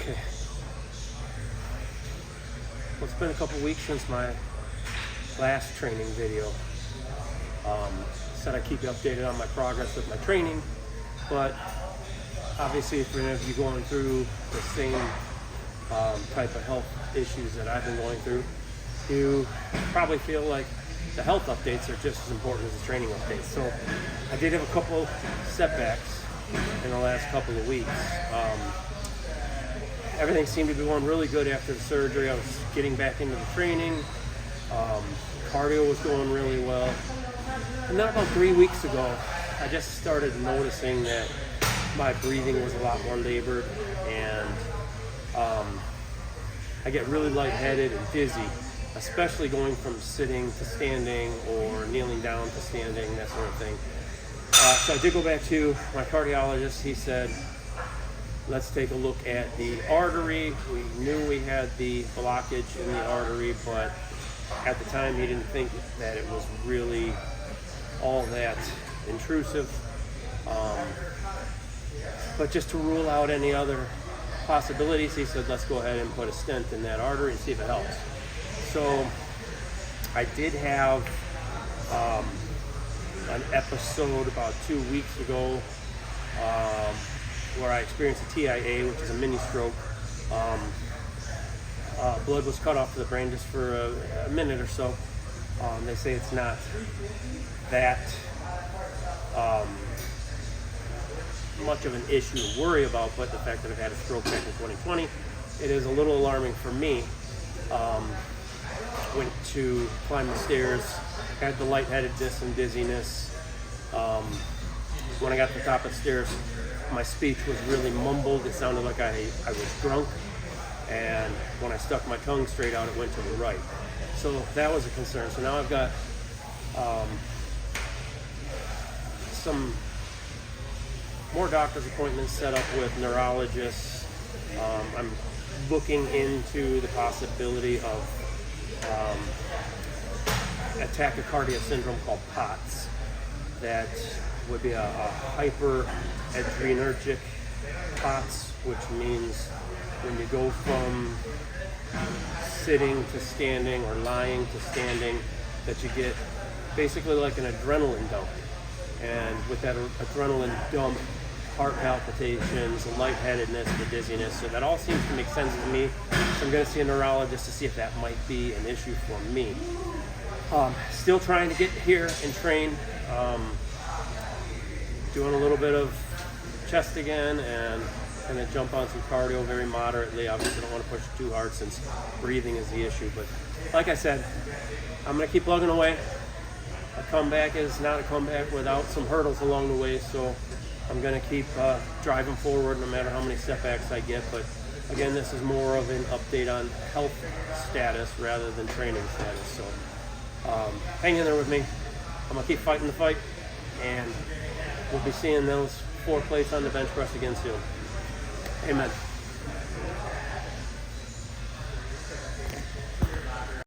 Okay. Well, it's been a couple weeks since my last training video. Said I keep you updated on my progress with my training, but obviously if any of you going through the same type of health issues that I've been going through, you probably feel like the health updates are just as important as the training updates. So I did have a couple setbacks in the last couple of weeks. Everything seemed to be going really good after the surgery. I was getting back into the training. Cardio was going really well. And then about 3 weeks ago, I just started noticing that my breathing was a lot more labored, and I get really lightheaded and dizzy, especially going from sitting to standing or kneeling down to standing, that sort of thing. So I did go back to my cardiologist. He said, let's take a look at the artery. We knew we had the blockage in the artery, but at the time he didn't think that it was really all that intrusive. But just to rule out any other possibilities, he said, let's go ahead and put a stent in that artery and see if it helps. So I did have an episode about 2 weeks ago where I experienced a TIA, which is a mini stroke. Blood was cut off to the brain just for a minute or so. They say it's not that much of an issue to worry about, but the fact that I've had a stroke back in 2020, it is a little alarming for me. Went to climb the stairs, had the lightheadedness and dizziness. When I got to the top of the stairs, my speech was really mumbled. It sounded like I was drunk. And when I stuck my tongue straight out, it went to the right. So that was a concern. So now I've got some more doctor's appointments set up with neurologists. I'm looking into the possibility of a tachycardia syndrome called POTS. That would be a hyperadrenergic POTS, which means when you go from sitting to standing or lying to standing, that you get basically like an adrenaline dump. And with that adrenaline dump, heart palpitations, the lightheadedness, the dizziness. So that all seems to make sense to me. So I'm going to see a neurologist to see if that might be an issue for me. Still trying to get here and train. Doing a little bit of chest again and going to jump on some cardio very moderately. Obviously, don't want to push it too hard since breathing is the issue. But like I said, I'm going to keep plugging away. A comeback is not a comeback without some hurdles along the way. So I'm going to keep driving forward no matter how many setbacks I get. But again, this is more of an update on health status rather than training status. So hang in there with me. I'm going to keep fighting the fight. And we'll be seeing those 4 plates on the bench press again soon. Amen.